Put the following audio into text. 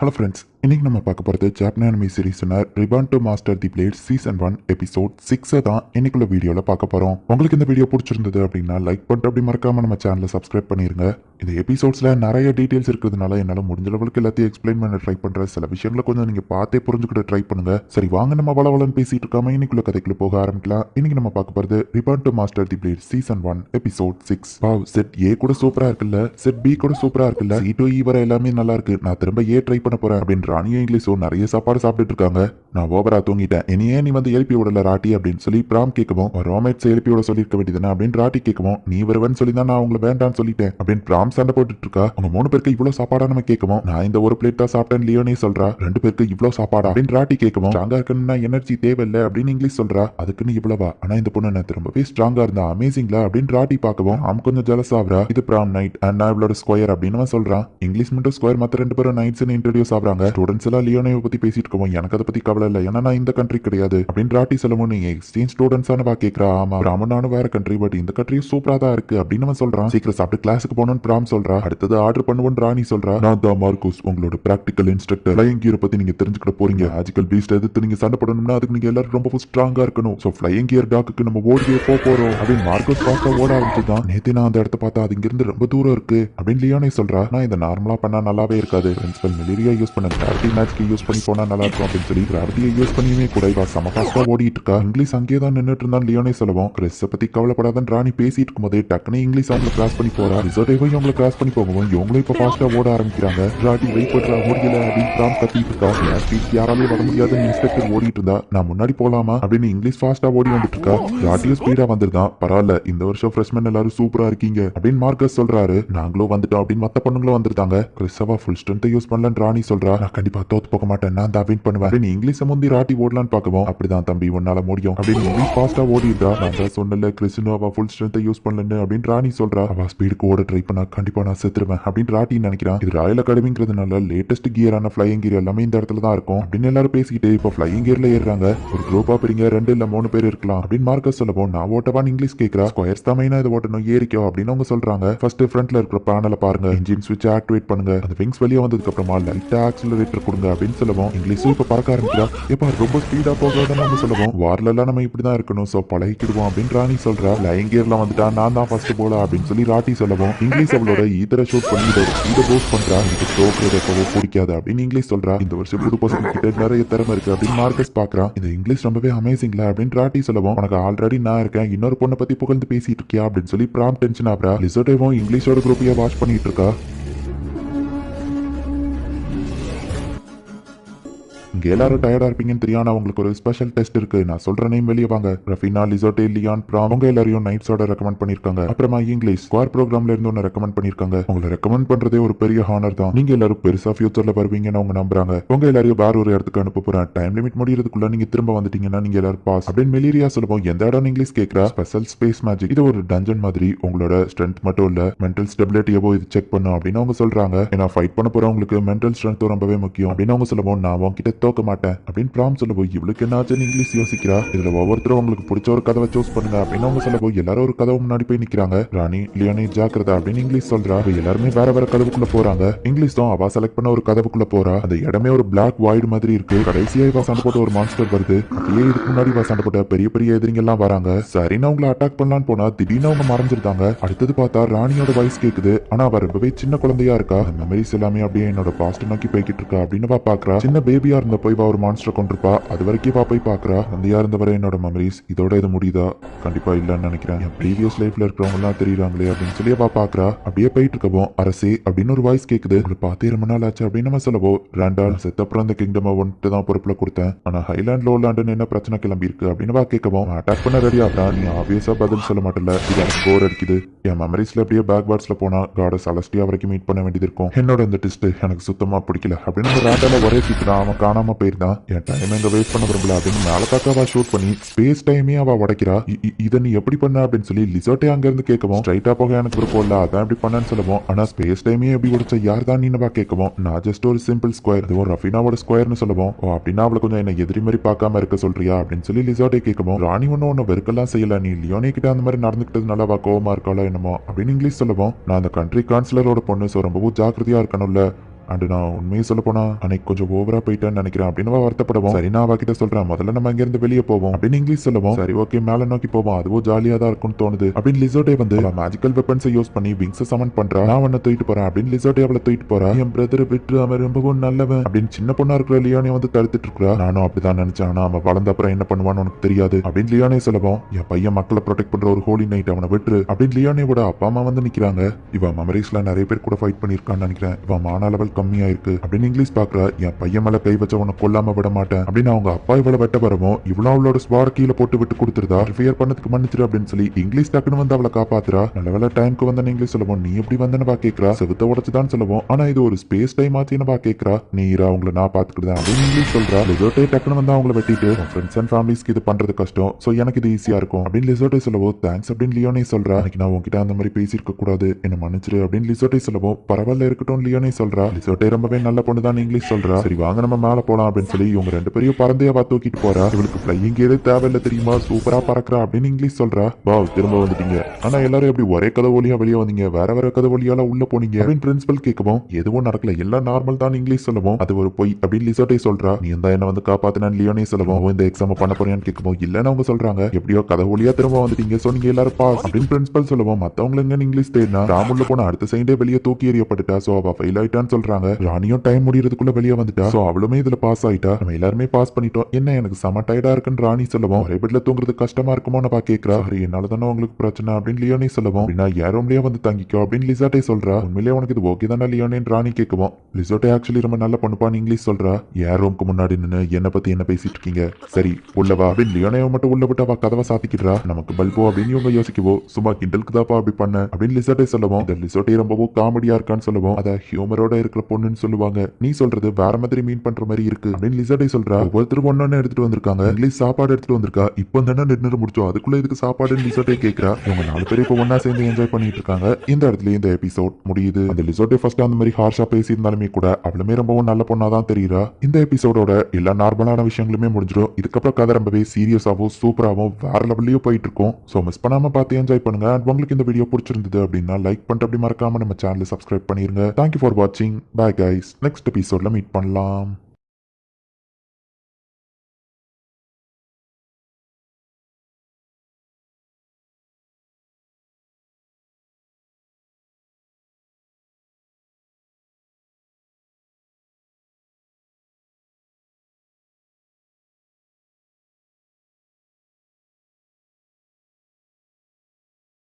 Hello friends, இன்னைக்கு நம்ம பார்க்க போகிறது Japanese anime series reborn to master the blade season 1 episode 6 தான் இன்னைக்குள்ள வீடியோவில் பார்க்க போகிறோம். உங்களுக்கு இந்த வீடியோ பிடிச்சிருந்தது அப்படின்னா லைக் பண்ணிட்டு அப்படி மறக்காம நம்ம சேனலை சப்ஸ்கிரைப் பண்ணிருங்க. இந்த எபிசோட்ஸில் நிறைய டீட்டெயில்ஸ் இருக்கிறதுனால என்னால் முடிஞ்ச அளவுக்கு எல்லாத்தையும் எக்ஸ்பிளைன் பண்ண ட்ரை பண்ணுறேன். சில விஷயங்களை கொஞ்சம் நீங்கள் பார்த்தே புரிஞ்சுக்கிட்டு ட்ரை பண்ணுங்க. சரி வாங்க, நம்ம வளவலன்னு பேசிட்டு இருக்காம இன்னைக்குள்ள கதைக்குள்ள போக ஆரம்பிக்கலாம். இன்னைக்கு நம்ம பார்க்க போகிறது reborn to master the blade season 1 episode 6. Wow, set ஏ கூட சூப்பராக இருக்குல்ல, செட் பி கூட சூப்பராக இருக்குல்ல, சி டு இ வர எல்லாமே நல்லா இருக்கு. நான் திரும்ப ஏ ட்ரை பண்ண போறேன் அப்படின்னு ராணியும் இங்கிலீஷும் நிறைய சாப்பாடு சாப்பிட்டுட்டு இருக்காங்க. நான் ஓவரா தூங்கிட்டேன், இனியே நீ வந்து எழுப்பி விடல ராட்டி அப்படின்னு சொல்லி பிராம் கேட்கவும், ரோமேட்ஸ் எழுப்பி விட சொல்லியிருக்க வேண்டியதுன்னு அப்படின்னு ராட்டி கேட்கவும், நீ வருவன்னு சொல்லி தான் நான் உங்களை வேண்டான்னு சொல்லிட்டேன் அப்படின்னு பிராம் சண்டை போட்டுட்டு இருக்கா. அவங்க 3 பேருக்கு இவ்வளவு சாப்பாடா நம்ம கேட்கவும், நான் இந்த ஒரு பிளேட் தான் சாப்பிட்டேன் லியோனே சொல்றா. 2 பேருக்கு இவ்வளவு சாப்பாடா அப்படின்னு ராட்டி கேட்கவும், ஸ்ட்ராங்கா இருக்குன்னா எனர்ஜி தேவையில்லை அப்படின்னு இங்கிலீஷ் சொல்றா. அதுக்குன்னு இவ்வளவா? ஆனா இந்த பொண்ணு நான் திரும்பவே ஸ்ட்ராங்கா இருந்தா அமேசிங்ல அப்படின்னு ராட்டி பார்க்கவும், அவன் கொஞ்சம் ஜலஸ் ஆகுறா. இது பிராம் நைட் அண்ட் நான் இவளோட ஸ்கொயர் அப்படின்னு அவன் சொல்றான். இங்கிலீஷ் மட்டும் ஸ்கொயர், மத்த 2 பேரும் நைட்ஸ் இன்ட்ரோடியூஸ் ஆகுறாங்க. ஸ்டூடெண்ட்ஸ் எல்லாம் லியோனை பத்தி பேசிட்டு இருக்கோம். எனக்கு அதை பத்தி கவலை இல்லை, ஏன்னா நான் இந்த கண்ட்ரி கிடையாது அப்படின்னு ராட்டி சொல்லவும், நீங்க எக்ஸ்சேஞ்ச் ஸ்டூடெண்ட்ஸானவா கேட்கறா. ஆமா, பிராமன் நானும் வேற கண்ட்ரி, பட் இந்த கண்ட்ரியும் சூப்பரா தான் இருக்கு அப்படின்னு அவன் சொல்றான். சீக்கிரம் சாப்பிட்டு கிளாஸுக்கு போகணும்னு பிராம் சொல்றா. அடுத்தது ஆர்டர் பண்ணுவோன்னு ராணி சொல்றா. நான் தான் மார்க்கோஸ், உங்களோட பிராக்டிக்கல் இன்ஸ்ட்ரக்டர். ஃப்ளையிங் கியர் பத்தி நீங்க தெரிஞ்சுக்கிட போறீங்க. மேஜிக்கல் பீஸ்ட் எதிர்த்து நீங்க சண்டை போடணும்னா அதுக்கு நீங்க எல்லாரும் ரொம்ப ஸ்ட்ராங்கா இருக்கணும். சோ ஃப்ளையிங் கியர் டாக்கு நம்ம ஓடியே போறோம் அப்படின்னு மார்க்கோஸ் ஃபாஸ்டா ஓட ஆரம்பிச்சுதான். நேத்து நான் அந்த இடத்த பார்த்தா அது இங்கிருந்து ரொம்ப தூரம் இருக்கு அப்படின்னு லியோனே சொல்றா. நான் இதை நார்மலா பண்ணா நல்லாவே இருக்காது, பிரின்சிபல் மிலிரியா யூஸ் பண்ண கிராவிட்டி மேட்ச்க்கு யூஸ் பண்ணி போனா நல்லா இருக்கும் அப்படின்னு சொல்லி கிராவிட்டியை யூஸ் பண்ணியுமே கூட இவ செம ஃபாஸ்டா ஓடிட்டு இருக்கா. இங்கிலீஷ் அங்கேயே தான் நின்றுட்டு இருந்தான். லியோனே சொல்லவும், கிறிஸை பத்தி கவலைப்படாதன்னு ராணி பேசிட்டு இருக்கும்போது டக்குனு இங்கிலீஷ் அவங்களை கிராஸ் பண்ணி போறா. ரிசர்வேயும் அவங்களை கிராஸ் பண்ணி போகவும் இவங்களும் இப்ப ஃபாஸ்டா ஓட ஆரம்பிக்கிறாங்க. ராட்டி வெயிட் பண்றா, முடியல அப்படின்னு பிராம் கத்திட்டு இருக்கா. யாராலையும் வர முடியாதுன்னு இன்ஸ்பெக்டர் ஓடிட்டு இருந்தா. நான் முன்னாடி போலாமா அப்படின்னு இங்கிலீஷ் ஃபாஸ்டா ஓடி வந்துட்டு இருக்கா. ராட்டியும் ஸ்பீடா வந்துருதான். பரவாயில்ல, இந்த வருஷம் ஃப்ரெஷ்மேன் எல்லாரும் சூப்பரா இருக்கீங்க அப்படின்னு மார்க்கஸ் சொல்றாரு. நாங்களும் வந்துட்டோம் அப்படின்னு மத்த பொண்ணுங்களும் வந்துருந்தாங்க. கிறிஸ்டவா ஃபுல் ஸ்ட்ரென்த் யூஸ் பண்ணலன்னு ராணி சொல்றா. நான் கண்டிப்பா தோத்து போக மாட்டேன், நான் தான் வின் பண்ணுவேன் அப்படின்னு இங்கிலீஷ் முந்தி ராட்டி ஓடலான்னு பார்க்கவும், அப்படிதான் தம்பி உன்னால முடியும் அப்படின்னு இங்கிலீஷ் ஃபாஸ்டா ஓடிடுறா. நான் தான் சொன்னல கிறிஸ்டினோ அவ ஃபுல் ஸ்ட்ரென்த் யூஸ் பண்ணலன்னு அப்படின்னு ராணி சொல்றா. அவ ஸ்பீடுக்கு ஓட ட்ரை பண்ணா கண்டிப்பா நான் செத்துருவேன் அப்படின்னு ராட்டி நினைக்கிறான். இது ராயல் அகாடமிங்கிறதுனால லேட்டஸ்ட் கியரான ஃபிளையிங் கியர் எல்லாமே இந்த இடத்துல தான் இருக்கும் அப்படின்னு எல்லாரும் பேசிக்கிட்டு இப்போ ஃபிளையிங் கியர்ல ஏறாங்க. ஒரு குரூப்பா பிரிங்க, 2 இல்ல 3 பேர் இருக்கலாம் அப்படின்னு மார்க்கஸ் சொல்லவும், நான் ஓட்டவான்னு இங்கிலீஷ் கேட்கறா. ஸ்கொயர்ஸ் தான் மெயினா இது ஓட்டணும், ஏறிக்கோ அப்படின்னு அவங்க சொல்றாங்க. ஃபர்ஸ்ட் ஃப்ரண்ட்ல இருக்கிற பேனலை பாருங்க, இன்ஜின் ஸ்விட்ச் ஆக்டிவேட் பண்ணுங்க, அந்த விங்ஸ் வெளியே வந்ததுக்கு அப்புறமா லைட்டா ஆக்சிலரேட்டர் கொடுங்க அப்படின்னு சொல்லவும், இங்கிலீஷும் இப்ப பறக்க ஆரம்பிக்கிறா. எப்ப ரொம்ப ஸ்பீடா போகாதுன்னு நம்ம சொல்லுவோம். வார்ல எல்லாம் நம்ம இப்படிதான் இருக்கணும், சோ பழகிக்கிடுவோம் அப்படின்னு ராணி சொல்றா. லைன் கியர்ல வந்துட்டா நான் தான் ஃபர்ஸ்ட் போல அப்படின்னு சொல்லி ராட்டி சொல்லவும், இங்கிலீஷ் அவளோட ஈதரை ஷூட் பண்ணி இதோட ஸ்பீட போஸ்ட் பண்றா. எனக்கு தோக்குறது எப்பவோ பிடிக்காது அப்படின்னு இங்கிலீஷ் சொல்றா. இந்த வருஷம் புது பசங்க கிட்ட நிறைய திறமை இருக்கு அப்படின்னு மார்க்கஸ் பாக்குறான். இந்த இங்கிலீஷ் ரொம்பவே அமேசிங்ல அப்படின்னு ராட்டி சொல்லவும், உனக்கு ஆல்ரெடி நான் இருக்கேன், இன்னொரு பொண்ணை பத்தி புகழ்ந்து பேசிட்டு இருக்கியா அப்படின்னு சொல்லி பிராம் டென்ஷன் ஆகுறா. லிசோட்டேவும் இங்கிலீஷோட குரூப்பையா வாட்ச் பண்ணிட்டு இருக்கா. இங்க எல்லாரும் டயர்டா இருப்பீங்கன்னு தெரியும், ஆனா உங்களுக்கு ஒரு ஸ்பெஷல் டெஸ்ட் இருக்கு. நான் சொல்ற நேம் வெளியே வாங்க. ரஃபினா, லிசோட்டே, லியான், பிராம் அவங்க எல்லாரையும் நைட்ஸோட ரெக்கமெண்ட் பண்ணிருக்காங்க. அப்புறமா இங்கிலீஷ் ஸ்குவார் ப்ரோக்ராம்ல இருந்து ஒன்னு ரெக்கமெண்ட் பண்ணிருக்காங்க. உங்களை ரெக்கமெண்ட் பண்றதே ஒரு பெரிய ஹானர் தான். நீங்க எல்லாரும் பெருசா ஃபியூச்சர்ல வருவீங்கன்னு அவங்க நம்புறாங்க. உங்க எல்லாரையும் வேற ஒரு இடத்துக்கு அனுப்ப போறேன். டைம் லிமிட் முடியறதுக்குள்ள நீங்க திரும்ப வந்துட்டீங்கன்னா நீங்க எல்லாரும் பாஸ் அப்படின்னு மெலீரியா சொல்லுவோம். எந்த இடம் இங்கிலீஷ் கேட்கறா. ஸ்பெஷல் ஸ்பேஸ் மேஜிக், இது ஒரு டஞ்சன் மாதிரி. உங்களோட ஸ்ட்ரென்த் மட்டும் இல்ல, மென்டல் ஸ்டெபிலிட்டியவோ இது செக் பண்ணும் அப்படின்னு அவங்க சொல்றாங்க. ஏன்னா ஃபைட் பண்ண போறவங்களுக்கு மென்டல் ஸ்ட்ரென்த் ரொம்பவே முக்கியம் அப்படின்னு அவங்க சொல்லுவோம். நான் உங்ககிட்ட தோக்க மாட்டேன் அப்படின்னு பிராம் சொல்லவோ, இவளுக்கு என்னாச்சுன்னு இங்கிலீஷ் யோசிக்கிறா. இதுல ஒவ்வொருத்தரும் உங்களுக்கு பிடிச்ச ஒரு கதவை சூஸ் பண்ணுங்க அப்படின்னு அவங்க சொல்லவோ, எல்லாரும் ஒரு கதவு முன்னாடி போய் நிக்கிறாங்க. ராணி, லியோனி, ஜாக்கிரதா அப்படின்னு இங்கிலீஷ் சொல்றா. எல்லாருமே வேற வேற கதவுக்குள்ள போறாங்க. இங்கிலீஷ் தான் அவ செலக்ட் பண்ண ஒரு கதவுக்குள்ள போறா. அந்த இடமே ஒரு பிளாக் வாய்டு மாதிரி இருக்கு. கடைசியா இவ சண்டை போட்டு ஒரு மான்ஸ்டர் வருது. அப்படியே இதுக்கு முன்னாடி இவ சண்டை போட்ட பெரிய பெரிய எதிரிங்க எல்லாம் வராங்க. சரின்னு அவங்களை அட்டாக் பண்ணலான்னு போனா திடீர்னு அவங்க மறைஞ்சிருந்தாங்க. அடுத்தது பார்த்தா ராணியோட வாய்ஸ் கேக்குது. ஆனா அவ ரொம்பவே சின்ன குழந்தையா இருக்கா. மெமரிஸ் எல்லாமே அப்படியே என்னோட பாஸ்ட் நோக்கி போய்கிட்டு இருக்கா அப்படின்னு பாக்குறா. சின்ன பேபியா இருந்த போய் ஒரு மான்ஸ்டர் கொண்டிருப்பா. அது வரைக்கும் போய் பாக்குறா. வந்தியா இருந்தவரை என்னோட மெமரிஸ் இதோட இது முடியுதா? கண்டிப்பா இல்லன்னு நினைக்கிறேன். என் ப்ரீவியஸ் லைஃப்ல இருக்கிறவங்க எல்லாம் தெரியுறாங்களே அப்படின்னு சொல்லி பாக்குறா. அப்படியே போயிட்டு இருக்கவும், அரசே அப்படின்னு ஒரு வாய்ஸ் கேக்குது. உங்களை பார்த்தே ரொம்ப நாள் ஆச்சு அப்படின்னு நம்ம சொல்லவோ, ராண்டால் செத்தப்புறம் அந்த கிங்டம் வந்துட்டு தான் பொறுப்புல கொடுத்தேன். ஆனா ஹைலாண்ட் லோலாண்டுன்னு என்ன பிரச்சனை கிளம்பி இருக்கு அப்படின்னு கேட்கவும், அட்டாக் பண்ண ரெடி ஆகிறா. நீ ஆப்வியஸா பதில் சொல்ல மாட்டல, இது எனக்கு போர் அடிக்குது. என் மெமரிஸ்ல அப்படியே பேக்வார்ட்ஸ்ல போனா காட சலஸ்டியா வரைக்கும் மீட் பண்ண வேண்டியது இருக்கும். என்னோட இந்த டெஸ்ட் எனக்கு சுத்தமா பிடிக்கல அப்படின்னு ராண்டால ஒரே சீக்கிரம் அவன் காணாம போயிருந்தான். என் டைம் எங்க வேஸ்ட் பண்ண விரும்பல அப்படின்னு மேல பார்க்க ஷூட் பண்ணி ஸ்பேஸ் டைமே அவ உடைக்கிறா. இதை நீ எப்படி பண்ண அப்படின்னு சொல்லி லிசோட்டே அங்க இருந்து கேட்கவும், ஸ்ட்ரைட்டா போக எனக்கு விருப்பம் இல்ல, அதான் எப்படி பண்ணேன்னு சொல்லுவோம். ஆனா ஸ்பேஸ் டைமே எப்படி உடைச்ச யார் தான் நீ கேட்கவும், நான் ஜஸ்ட் ஒரு சிம்பிள் ஸ்கொயர், அதுவும் ரஃபினாவோட ஸ்கொயர்னு சொல்லுவோம். ஓ அப்படின்னா அவளை கொஞ்சம் என்ன எதிரி மாதிரி பார்க்காம இருக்க சொல்றியா அப்படின்னு சொல்லி லிசோட்டே கேட்கவும், ராணி ஒன்னு வெறுக்கெல்லாம் செய்யல, நீ லியோனே கிட்ட அந்த மாதிரி நடந்துக்கிட்டதுனால அவ கோவமா இருக்காளோ என்னமோ அப்படின்னு இங்கிலீஷ் சொல்லுவோம். நான் அந்த கண்ட்ரி கான்சிலரோட பொண்ணு, சோ ரொம்பவும் ஜாக்கிரதையா இருக்கணும்ல அண்ட் நான் உண்மையை சொல்ல போனா அன்னைக்கு கொஞ்சம் ஓவரா போயிட்டேன்னு நினைக்கிறேன் அப்படின்னு வருத்தப்படுவோம். சரி நான் அவகிட்ட சொல்றேன் முதல்ல நம்ம இங்க இருந்து வெளியே போவோம் அப்படின்னு இங்கிலீஷ் சொல்லுவோம். சரி ஓகே மேல நோக்கி போவோம் அதுவும் ஜாலியா தான் இருக்கும்னு தோணுது அப்படின்னு லிசோட்டே வந்து மேஜிக்கல் வெப்பன்ஸை யூஸ் பண்ணி விங்ஸ் சமன் பண்றா. நான் அவனை தூக்கிட்டு போறேன் அப்படின்னு லிசோட்டே அவளை தூக்கிட்டு போறா. என் பிரதர் விட்டு அவன் ரொம்பவும் நல்லவன் அப்படின்னு சின்ன பொண்ணா இருக்கிற லியோனே வந்து தடுத்துட்டு இருக்கா. நானும் அப்படிதான் நினைச்சேன் ஆனா அவன் வளர்ந்த அப்புறம் என்ன பண்ணுவான்னு உனக்கு தெரியாது அப்படின்னு லியோனே சொல்லுவோம். என் பையன் மக்களை ப்ரொடெக்ட் பண்ற ஒரு ஹோலி நைட் அவனை விட்டுரு அப்படின்னு லியோனேவோட அப்பா அம்மா வந்து நிக்கிறாங்க. இவன் மெமரிஸ்ல நிறைய பேர் கூட ஃபைட் பண்ணிருக்கான்னு நினைக்கிறேன். இவன் மான லெவல் கம்மியா இருக்கு அப்படின்னு இங்கிலீஷ் பாக்குறா. என் பையன் மேல கை வச்ச உன கொல்லாம விட மாட்டேன் அப்படின்னு அவங்க அப்பா இவ்வளவு வெட்ட வரவும் இவ்வளவு அவளோட ஸ்வார கீழே போட்டு விட்டு கொடுத்துருதா. ரிஃபியர் பண்ணதுக்கு மன்னிச்சிரு அப்படின்னு சொல்லி இங்கிலீஷ் டக்குன்னு வந்து அவளை காப்பாத்துறா. நல்ல வேலை டைமுக்கு வந்தேன்னு இங்கிலீஷ் சொல்லுவோம். நீ எப்படி வந்தேன்னு கேட்கிறா. செவுத்த உடச்சுதான் சொல்லுவோம். ஆனா இது ஒரு ஸ்பேஸ் டைம் ஆச்சுன்னு கேட்கிறா. நீரா அவங்களை நான் பாத்துக்கிட்டேன் அப்படின்னு இங்கிலீஷ் சொல்றா. லிசோட்டே டக்குன்னு வந்து அவங்களை வெட்டிட்டு ஃப்ரெண்ட்ஸ் அண்ட் ஃபேமிலிஸ்க்கு இது பண்றது கஷ்டம் சோ எனக்கு இது ஈஸியா இருக்கும் அப்படின்னு லிசோட்டே சொல்லுவோம். தேங்க்ஸ் அப்படின்னு லியோனே சொல்றா. அன்னைக்கு நான் உங்ககிட்ட அந்த மாதிரி பேசியிருக்க கூடாது என்ன மன்னிச்சிரு அப்படின்னு லிசோட்டே சொல்லுவோம். பரவாயில்ல இருக்கட்டும் லியோனே சொல்றா. லிசோட்டே ரொம்பவே நல்ல பொண்ணு தான் இங்கிலீஷ் சொல்றா. சரி வாங்க நம்ம மேல போலாம் அப்படின்னு சொல்லி இவங்க ரெண்டு பேரையும் பறந்தையவா தூக்கிட்டு போறா. இவளுக்கு ஃபிளையிங் ஏதே தேவையில்லை தெரியுமா சூப்பரா பறக்குறா அப்படின்னு இங்கிலீஷ் சொல்றா. வாவ் திரும்ப வந்துட்டீங்க ஆனா எல்லாரும் எப்படி ஒரே கதை வழியா வெளியே வந்தீங்க வேற வேற கதை வழியால உள்ள போனீங்க அப்படின்னு பிரின்சிபல் கேட்கவும் எதுவும் நடக்கல எல்லாம் நார்மல் தான் இங்கிலீஷ் சொல்லுவோம். அது ஒரு பொய் அப்படின்னு லிசோட்டே சொல்றா. நீ தான் என்ன வந்து காப்பாத்தினான்னு லியோனே சொல்லுவோம். இந்த எக்ஸாம் பண்ண போறியான்னு கேட்கவும் இல்லன்னு அவங்க சொல்றாங்க. எப்படியோ கதை வழியா திரும்ப வந்துட்டீங்க சோ நீங்க எல்லாரும் பாஸ் அப்படின்னு பிரின்சிபல் சொல்லுவோம். மத்தவங்க எங்க இங்கிலீஷ் தேடினா ராமுள்ள போன அடுத்த சைடே வெளியே தூக்கி எறியப்பட்டுட்டா சோ அவ ஃபெயில் ஆயிட்டான்னு சொல்றாங்க. ராணியும் டைம் முடியறதுக்குள்ள வெளியே வந்துட்டா சோ அவளுமே இதுல பாஸ் ஆயிட்டா. நம்ம எல்லாருமே பாஸ் பண்ணிட்டோம். என்ன எனக்கு செம டயர்டா இருக்குன்னு ராணி சொல்லுவோம். ஒரே பெட்ல தூங்குறது கஷ்டமா இருக்குமோ நான் கேட்கிறா. சரி என்னால தானே உங்களுக்கு பிரச்சனை அப்படின்னு லியோனே சொல்லுவோம். அப்படின்னா யார் ரூம்லயே வந்து தங்கிக்கோ அப்படின்னு லிசாட்டே சொல்றா. உண்மையிலேயே உனக்கு இது ஓகே தானே லியோனேன்னு ராணி கேட்கவும் லிசோட்டே ஆக்சுவலி ரொம்ப நல்ல பொண்ணுப்பான்னு இங்கிலீஷ் சொல்றா. யார் ரூம்க்கு முன்னாடி நின்று என்ன பத்தி என்ன பேசிட்டு இருக்கீங்க சரி உள்ளவா அப்படின்னு லியோனே மட்டும் உள்ள விட்டு அவ கதவை சாத்திக்கிட்டா. நமக்கு பல்போ அப்படின்னு இவங்க யோசிக்கவோ சும்மா கிண்டலுக்கு தாப்பா அப்படி பண்ண அப்படின்னு லிசோட்டே சொல்லுவோம். இந்த லிசோட்டே ரொம்பவும் காமெடியா இருக்கான்னு சொல்லுவோம். அத ஹியூமரோட இருக்கிற பொண்ணுன்னு சொல்லுவாங்க. நீ சொல்றது வேற மாதிரி மீன் பண்ற மாதிரி இருக்கு அப்படின்னு லிசோட்டே சொல்றா. ஒவ்வொருத்தரும் ஒன்னொன்னு எடுத்துட்டு வந்திருக்காங்க. இங்கிலீஷ் சாப்பாடு எடுத்துட்டு வந்திருக்கா. இப்போ தானே டின்னர் முடிச்சோம் அதுக்குள்ள இதுக்கு சாப்பாடுன்னு லிசோட்டே கேட்கிறா. இவங்க 4 பேர் இப்போ ஒன்னா சேர்ந்து என்ஜாய் பண்ணிட்டு இருக்காங்க. இந்த இடத்துல இந்த எபிசோட் முடியுது. அந்த லிசோட்டே ஃபர்ஸ்ட் அந்த மாதிரி ஹார்ஷா பேசியிருந்தாலுமே கூட அவளுமே ரொம்பவும் நல்ல பொண்ணாதான் தெரியுறா. இந்த எபிசோடோட எல்லா நார்மலான விஷயங்களுமே முடிஞ்சிடும். இதுக்கப்புறம் கதை ரொம்பவே சீரியஸாவும் சூப்பராகவும் வேற லெவல்லையும் போயிட்டு இருக்கும். ஸோ மிஸ் பண்ணாம பார்த்து என்ஜாய் பண்ணுங்க. அண்ட் உங்களுக்கு இந்த வீடியோ பிடிச்சிருந்தது அப்படின்னா லைக் பண்ணிட்டு அப்படி மறக்காம நம்ம சேனலை சப்ஸ்கிரைப் பண்ணிருங்க. தேங்க்யூ ஃபார் வாட்சிங். Bye guys. நெக்ஸ்ட் எபிசோட்ல மீட் பண்ணலாம்.